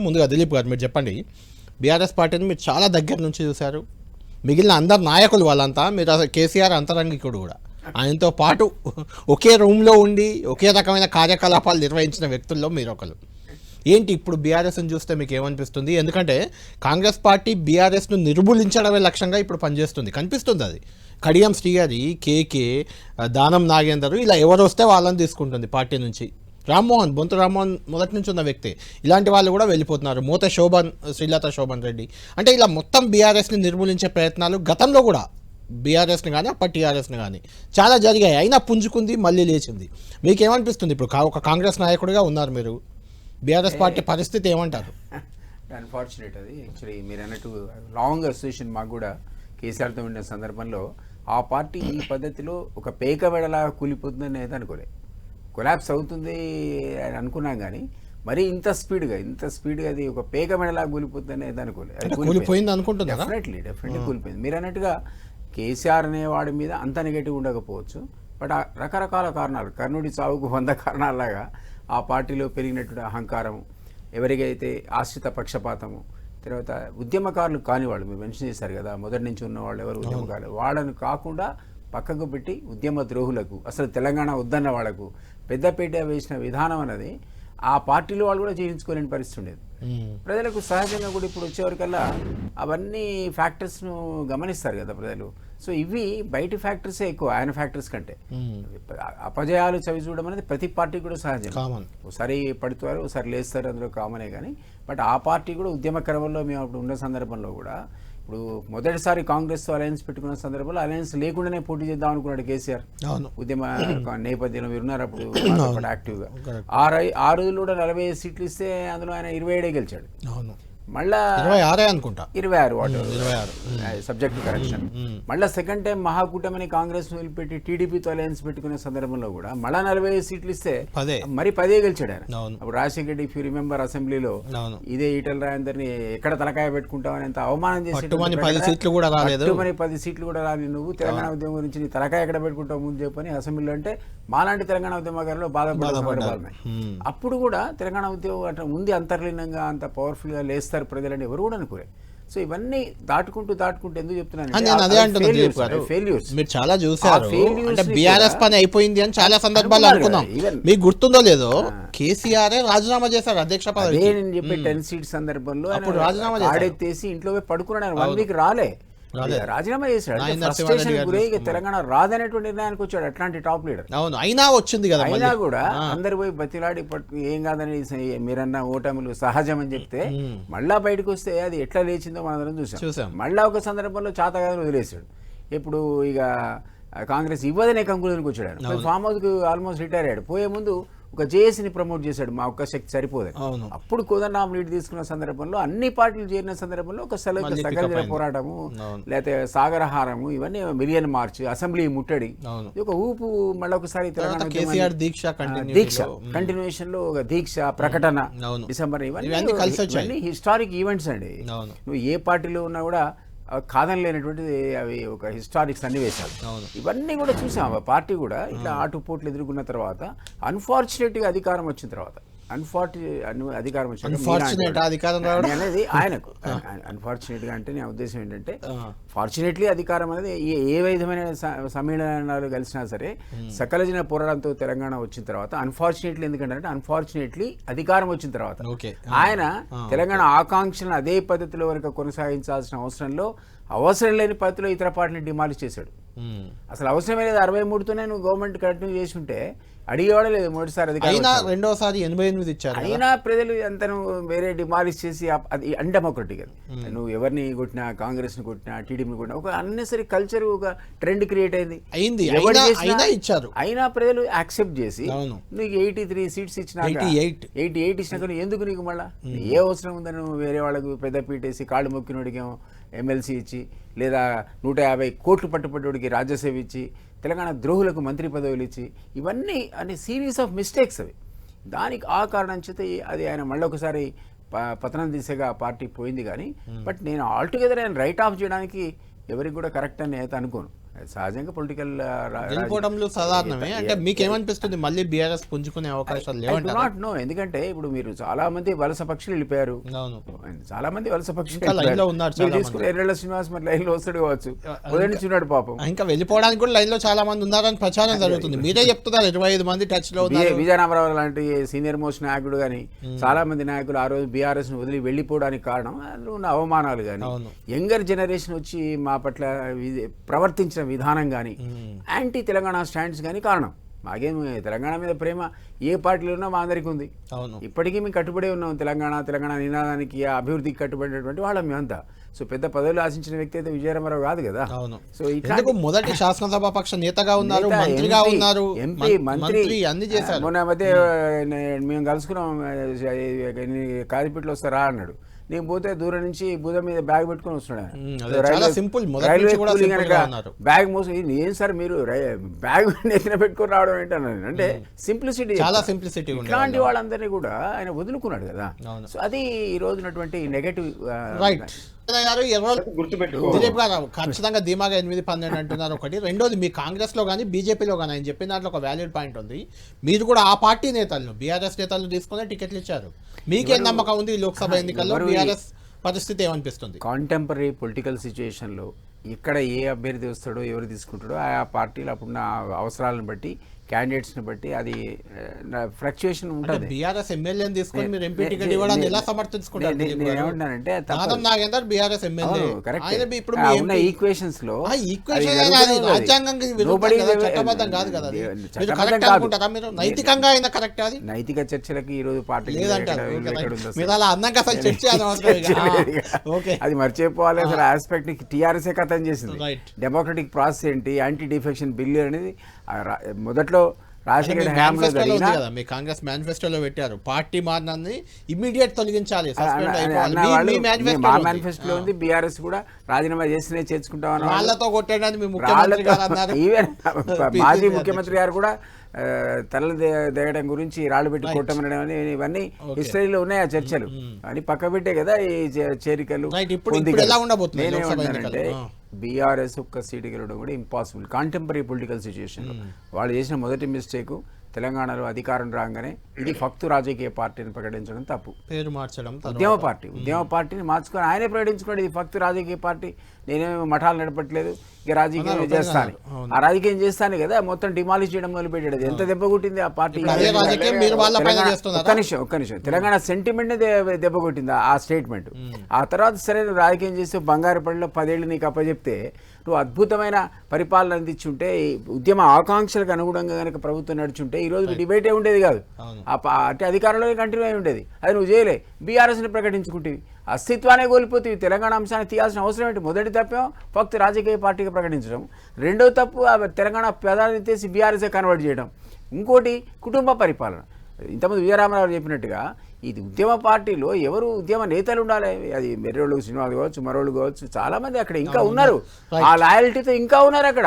ముందుగా దిలీప్ గారు మీరు చెప్పండి. బీఆర్ఎస్ పార్టీని మీరు చాలా దగ్గర నుంచి చూశారు. మిగిలిన అందరు నాయకులు వాళ్ళంతా మీరు అసలు కేసీఆర్ అంతరంగికుడు కూడా. ఆయనతో పాటు ఒకే రూమ్లో ఉండి ఒకే రకమైన కార్యకలాపాలు నిర్వహించిన వ్యక్తుల్లో మీరు ఒకరు. ఏంటి ఇప్పుడు బీఆర్ఎస్ని చూస్తే మీకు ఏమనిపిస్తుంది? ఎందుకంటే కాంగ్రెస్ పార్టీ బీఆర్ఎస్ను నిర్మూలించడమే లక్ష్యంగా ఇప్పుడు పనిచేస్తుంది, కనిపిస్తుంది. అది కడియం శ్రీహరి, కేకే, దానం నాగేందర్, ఇలా ఎవరు వస్తే వాళ్ళని తీసుకుంటుంది పార్టీ నుంచి. రామ్మోహన్, బొంతు రామ్మోహన్ మొదటి నుంచి ఉన్న వ్యక్తి. ఇలాంటి వాళ్ళు కూడా వెళ్ళిపోతున్నారు. మూత శోభన్, శ్రీలత శోభన్ రెడ్డి. అంటే ఇలా మొత్తం బీఆర్ఎస్ని నిర్మూలించే ప్రయత్నాలు గతంలో కూడా బీఆర్ఎస్ని కానీ అప్పటి టీఆర్ఎస్ని కానీ చాలా జరిగాయి. అయినా పుంజుకుంది, మళ్ళీ లేచింది. మీకేమనిపిస్తుంది? ఇప్పుడు ఒక కాంగ్రెస్ నాయకుడిగా ఉన్నారు మీరు, బీఆర్ఎస్ పార్టీ పరిస్థితి ఏమంటారు? అన్ఫార్చునేట్ అది. యాక్చువల్లీ మీరు అన్నట్టు లాంగ్ అసోసియేషన్ మాకు కూడా కేసీఆర్తో ఉండే సందర్భంలో ఆ పార్టీ ఈ పద్ధతిలో ఒక పేక వెడలా కూలిపోతుందని అయితే అనుకోలే. కొలాప్స్ అవుతుంది అని అనుకున్నాం కానీ మరి ఇంత స్పీడ్గా అది ఒక పేక మెడలా కూలిపోతుందని అయితే అనుకోలేదు. కూలిపోయింది అనుకుంటున్నా. డెఫినెట్లీ కూలిపోయింది. మీరు అన్నట్టుగా కేసీఆర్ అనేవాడి మీద అంత నెగటివ్ ఉండకపోవచ్చు, బట్ రకరకాల కారణాలు, కర్ణుడి చావుకు 100 కారణాలలాగా ఆ పార్టీలో పెరిగినటువంటి అహంకారం, ఎవరికైతే ఆశ్రిత పక్షపాతము, తర్వాత ఉద్యమకారులు కాని వాళ్ళు మీరు మెన్షన్ చేశారు కదా, మొదటి నుంచి ఉన్న వాళ్ళు ఎవరు ఉద్యమకారులు, వాళ్ళని కాకుండా పక్కకు పెట్టి ఉద్యమ ద్రోహులకు, అసలు తెలంగాణ వద్దన్న వాళ్లకు పెద్దపేట వేసిన విధానం అనేది ఆ పార్టీలో వాళ్ళు కూడా జీవించుకోలేని పరిస్థితి ఉండేది. ప్రజలకు సహజంగా కూడా ఇప్పుడు వచ్చేవరకల్లా అవన్నీ ఫ్యాక్టర్స్ను గమనిస్తారు కదా ప్రజలు. సో ఇవి బయటి ఫ్యాక్టర్సే ఎక్కువ ఆయన ఫ్యాక్టర్స్ కంటే. అపజయాలు చవి చూడడం అనేది ప్రతి పార్టీ కూడా సహజం. ఒకసారి పడుతారు, ఒకసారి లేస్తారు, అందులో కామనే. కానీ బట్ ఆ పార్టీ కూడా ఉద్యమ క్రమంలో మేము అప్పుడు ఉన్న సందర్భంలో కూడా, ఇప్పుడు మొదటిసారి కాంగ్రెస్తో అలయన్స్ పెట్టుకున్న సందర్భంలో అలయన్స్ లేకుండానే పోటీ చేద్దాం అనుకున్నాడు కేసీఆర్. ఉద్యమ నేపథ్యంలో మీరు ఉన్నారు అప్పుడు యాక్టివ్గా. ఆ రోజుల్లో కూడా 45 సీట్లు ఇస్తే అందులో ఆయన 27 గెలిచాడు. మళ్ళా 26 సబ్జెక్ట్ కరెక్షన్. మళ్ళీ సెకండ్ టైం మహాకూటమిని కాంగ్రెస్ వదిలిపెట్టి టీడీపీతో అలయన్స్ పెట్టుకునే సందర్భంలో కూడా మళ్ళా 45 సీట్లు ఇస్తే మరి 10 గెలిచాడు ఆయన. అప్పుడు Rajasekhara Reddy, if you remember, అసెంబ్లీలో ఇదే ఈటల రాజేందర్ని ఎక్కడ తలకాయ పెట్టుకుంటామని ఎంత అవమానం చేసి 10 సీట్లు కూడా రాలేదు. నువ్వు తెలంగాణ ఉద్యమం గురించి నీ తలకాయ ఎక్కడ పెట్టుకుంటావు ముందు చెప్పని అసెంబ్లీలో అంటే మాలాంటి తెలంగాణ ఉద్యమకారులు బాధపడాలి. అప్పుడు కూడా తెలంగాణ ఉద్యమం అట్లా ఉంది, అంతర్లీనంగా అంత పవర్ఫుల్ గా లేస్తారు ప్రజలని ఎవరు కూడా అనుకోలే. సో ఇవన్నీ దాటుకుంటూ ఎందుకు చెప్తున్నాను, మీరు చాలా చూసారు. అంటే బీఆర్ఎస్ పని అయిపోయింది అని చాలా సందర్భాలు అనుకున్నాం. మీకు గుర్తుందో లేదో, కేసీఆర్ రాజీనామా చేశారు అధ్యక్ష పదవి. నేను చెప్పే 10 సీట్ సందర్భంలో రాజీనామా ఆడెత్తేసి ఇంట్లో పడుకున్నాడు. 1 వీక్ రాజీనామా చేశాడు. తెలంగాణ రాదనేటువంటి నిర్ణయానికి వచ్చాడు అట్లాంటి టాప్ లీడర్. అవును, అయినా వచ్చింది కదా. అయినా కూడా అందరు పోయి బతిలాడి ఏం కాదని మీరన్న ఓటములు సహజం అని చెప్తే మళ్ళా బయటకు వస్తే అది ఎట్లా లేచిందో మనందరం చూసాం. మళ్ళా ఒక సందర్భంలో చాతగాదని వదిలేశాడు. ఇప్పుడు ఇక కాంగ్రెస్ ఇవ్వదనే కంకులకు వచ్చాడు. ఫామ్ హౌస్ కు ఆల్మోస్ట్ రిటైర్ అయ్యాడు. పోయే ముందు ఒక జేఏసీని ప్రమోట్ చేశాడు. మా ఒక్క శక్తి సరిపోదని. అప్పుడు కోదండరాం లీడ్ తీసుకున్న సందర్భంలో, అన్ని పార్టీలు చేరిన సందర్భంలో ఒక సగల పోరాటము, లేకపోతే సాగరహారము, ఇవన్నీ మిలియన్ మార్చ్, అసెంబ్లీ ముట్టడి, ఒక ఊపు. మళ్ళీ ఒకసారి తెలంగాణ దీక్ష కంటిన్యూషన్ లో ఒక దీక్ష ప్రకటన డిసెంబర్, ఇవన్నీ హిస్టారిక్ ఈవెంట్స్ అండి. నువ్వు ఏ పార్టీలో ఉన్నా కూడా కాదనలేనటువంటిది అవి ఒక హిస్టారిక్ సన్నివేశాలు. ఇవన్నీ కూడా చూసాం. ఆ పార్టీ కూడా ఇట్లా ఆటుపోట్లు ఎదుర్కొన్న తర్వాత అన్ఫార్చునేట్గా అధికారం వచ్చిన తర్వాత అధికారం అనేది ఆయనకు అన్ఫార్చునేట్గా అంటే నా ఉద్దేశం ఏంటంటే, ఫార్చునేట్లీ అధికారం అనేది ఏ విధమైన సమ్మేళనాలు కలిసినా సరే సకల జన పోరాటంతో తెలంగాణ వచ్చిన తర్వాత, అన్ఫార్చునేట్లీ ఎందుకంటే అన్ఫార్చునేట్లీ అధికారం వచ్చిన తర్వాత ఆయన తెలంగాణ ఆకాంక్షలను అదే పద్ధతిలో వరకు కొనసాగించాల్సిన అవసరం లేని పద్ధతిలో ఇతర పార్టీని డిమాలిష్ చేశాడు. అసలు అవసరమే లేదు. 63తోనే నువ్వు గవర్నమెంట్ కంటిన్యూ చేసుకుంటే అడిగేవాడే లేదు. మొదటిసారి అధికారం, రెండోసారి 88 ఇచ్చారు. అయినా ప్రజలు అంత వేరే డిమాలిష్ చేసి అది అన్డెమోక్రటిక్. అది నువ్వు ఎవరిని కొట్టినా, కాంగ్రెస్ ని కొట్టినా, టీడీపీని కొట్టినా, ఒక అన్నెసరీ కల్చర్, ఒక ట్రెండ్ క్రియేట్ అయింది. అయినా ప్రజలు యాక్సెప్ట్ చేసి నీకు 83 సీట్స్ ఇచ్చినా, 88 ఇచ్చినా కానీ ఎందుకు నీకు మళ్ళా ఏ అవసరం ఉందని నువ్వు వేరే వాళ్ళకు పెద్ద పీటేసి కాళ్ళు మొక్కినోడికేమో ఎమ్మెల్సీ ఇచ్చి, లేదా 150 కోట్లు పట్టుపడ్డోడికి రాజ్యసేవ ఇచ్చి, తెలంగాణ ద్రోహులకు మంత్రి పదవులు ఇచ్చి, ఇవన్నీ అనే సిరీస్ ఆఫ్ మిస్టేక్స్ అవి. దానికి ఆ కారణం చేత అది ఆయన మళ్ళీ ఒకసారి పతనం దిశగా పార్టీ పోయింది. కానీ బట్ నేను ఆల్టుగెదర్ ఆయన రైట్ ఆఫ్ చేయడానికి ఎవరికి కూడా కరెక్ట్ అని అయితే అనుకోను. సహజంగా పొలిటికల్ గెలుపోవడంలో సాధారణమే. అంటే మీకు ఏమనిపిస్తుంది, మళ్ళీ బీఆర్ఎస్ పుంజుకునే అవకాశాలు లేవంటారా? నాట్ నో, ఎందుకంటే ఇప్పుడు మీరు చాలా మంది వలస పక్షులు వెళ్ళిపోయారు. అవును, చాలా మంది వలస పక్షులు ఇంకా లైన్ లో ఉన్నారు చాలా మంది. తీసుకుని ఎర్రళ్ళ శ్రీనివాస్ మరి లైన్ లో వస్తాడు కావచ్చు, ఉదయం నుంచి ఉన్నాడు పాపం. ఇంకా వెళ్ళిపోవడానికి కూడా లైన్ లో చాలా మంది ఉన్నారని ప్రచారం జరుగుతుంది. మీరే చెప్తున్నారు 25 మంది టచ్ లో ఉన్నారు. విజయరామరావు లాంటి సీనియర్ మోస్ట్ నాయకుడు కానీ చాలా మంది నాయకులు ఆ రోజు బీఆర్ఎస్ ను వదిలి వెళ్ళిపోవడానికి కారణం అందులో ఉన్న అవమానాలు కానీ, యంగర్ జనరేషన్ వచ్చి మా పట్ల ప్రవర్తించిన విధానం కానీ, యాంటీ తెలంగాణ స్టాండ్స్ కానీ కారణం. మాకేం తెలంగాణ మీద ప్రేమ ఏ పార్టీలో ఉన్నా మా అందరికీ ఉంది. ఇప్పటికీ మేము కట్టుబడి ఉన్నాం తెలంగాణ నినాదానికి, అభివృద్ధికి కట్టుబడినటువంటి వాళ్ళం మేమంతా. సో పెద్ద పదవులు ఆశించిన వ్యక్తి అయితే విజయరామరావు కాదు కదా. సో ఇట్లా మొదటి శాసనసభ పక్ష నేతగా ఉన్నారు, మంత్రిగా ఉన్నారు, ఎంపీ మంత్రి అన్ని చేశారు. మొన్న మధ్య మేము కలుసుకున్నాం, కాజీపేటలో వస్తారా అన్నాడు. నేను పోతే దూరం నుంచి భుజం మీద బ్యాగ్ పెట్టుకుని వస్తున్నాడు. బ్యాగ్ మోసం ఏం సార్ మీరు బ్యాగ్ నెత్తిన పెట్టుకుని రావడం ఏంటన్నాను. అంటే సింప్లిసిటీ, చాలా సింప్లిసిటీ. ఇట్లాంటి వాళ్ళందరినీ కూడా ఆయన వదులుకున్నాడు కదా. సో అది ఈ రోజు ఉన్నటువంటి నెగటివ్. రైట్ దిలీప్ గారు ఖచ్చితంగా ధీమాగా 8-12 అంటున్నారు ఒకటి. రెండోది, మీ కాంగ్రెస్ లో కానీ బీజేపీలో కానీ ఆయన చెప్పిన దాంట్లో ఒక వ్యాలిడ్ పాయింట్ ఉంది. మీరు కూడా ఆ పార్టీ నేతలను, బీఆర్ఎస్ నేతలను తీసుకునే టికెట్లు ఇచ్చారు. మీకేం నమ్మకం ఉంది లోక్సభ ఎన్నికల్లో బీఆర్ఎస్ పరిస్థితి ఏమనిపిస్తుంది? కాంటెంపరీ పొలిటికల్ సిచ్యుయేషన్ లో ఇక్కడ ఏ అభ్యర్థి వస్తాడో, ఎవరు తీసుకుంటాడో ఆయా పార్టీలు అప్పుడున్న అవసరాలను బట్టి, క్యాండిడేట్స్ని బట్టి అది ఫ్లక్చుయేషన్ ఉంటుంది. బీఆర్ఎస్ ఎమ్మెల్యేని తీసుకొని మీరు ఎంపీ టికెట్ ఇవ్వడానికి ఎలా సమర్థించుకుంటారు? ఏమంటానంటే బీఆర్ఎస్ ఎమ్మెల్యే ఉన్న ఈక్వేషన్స్ లో చట్టబద్ధం కాదు కదా. నైతికంగా అయినా కరెక్ట్. అది నైతిక చర్చలకి ఈ రోజు పార్టీ అది మర్చిపోవాలి. అసలు ఆస్పెక్ట్ టీఆర్ఎస్ కథం చేసింది. డెమోక్రటిక్ ప్రాసెస్ ఏంటి, యాంటీ డిఫెక్షన్ బిల్లు అనేది మొదట్లో మీ కాంగ్రెస్ మేనిఫెస్టోలో పెట్టారు, పార్టీ మారినాన్ని ఇమ్మీడియట్ తొలగించాలి. మా మేనిఫెస్టోలో ఉంది. బీఆర్ఎస్ కూడా రాజీనామా చేస్తేనే చేర్చుకుంటామని వాళ్ళతో కొట్టేయడానికి ఈవెన్ మాజీ ముఖ్యమంత్రి గారు కూడా తలలు దిగడం గురించి, రాళ్ళు పెట్టి కొట్టమనడం, ఇవన్నీ హిస్టరీలో ఉన్నాయి ఆ చర్చలు. అని పక్క పెట్టే కదా ఈ చేరికలు. నేనేమంటానంటే బీఆర్ఎస్ ఒక్క సీటు గెలవడం కూడా ఇంపాసిబుల్ కాంటెంపరీ పొలిటికల్ సిచ్యుయేషన్. వాళ్ళు చేసిన మొదటి మిస్టేక్ తెలంగాణలో అధికారం రాగానే ఇది ఫక్తు రాజకీయ పార్టీని ప్రకటించడం తప్పు. పేరు మార్చడం, ఉద్యమ పార్టీని మార్చుకొని ఆయనే ప్రకటించుకోండి ఇది ఫక్తు రాజకీయ పార్టీ, నేనేమి మఠాలు నడపట్లేదు, ఇక రాజకీయం చేస్తాను. ఆ రాజకీయం చేస్తాను కదా మొత్తం డిమాలిష్ చేయడం మొదలుపెట్టాడు. ఎంత దెబ్బ కొట్టింది ఆ పార్టీ. ఒక్క నిమిషం తెలంగాణ సెంటిమెంట్ దెబ్బ కొట్టింది ఆ స్టేట్మెంట్. ఆ తర్వాత సరే రాజకీయం చేస్తే బంగారుపల్లిలో 10 ఏళ్ళు నీకు అప్పచెప్తే నువ్వు అద్భుతమైన పరిపాలన అందించుంటే, ఉద్యమ ఆకాంక్షలకు అనుగుణంగా కనుక ప్రభుత్వం నడుచుంటే ఈ రోజు డిబేటే ఉండేది కాదు. అంటే అధికారంలోనే కంటిన్యూ అయి ఉండేది. అది నువ్వు చేయలే, బీఆర్ఎస్ని ప్రకటించుకుంటేవి, అస్తిత్వాన్ని కోల్పోతే తెలంగాణ అంశాన్ని తీయాల్సిన అవసరం ఏంటి? మొదటి తప్పేమో ఫక్త్ రాజకీయ పార్టీగా ప్రకటించడం, రెండో తప్పు తెలంగాణ ప్రధాని తీసి బీఆర్ఎస్ఏ కన్వర్ట్ చేయడం, ఇంకోటి కుటుంబ పరిపాలన. ఇంతకుముందు విజయరామరావు చెప్పినట్టుగా ఇది ఉద్యమ పార్టీలో ఎవరు ఉద్యమ నేతలు ఉండాలి. అది మెర్రోళ్ళు శ్రీనివాస్ కావచ్చు, మరోళ్ళు కావచ్చు, చాలా మంది అక్కడ ఇంకా ఉన్నారు. ఆ లాయల్టీతో ఇంకా ఉన్నారు అక్కడ.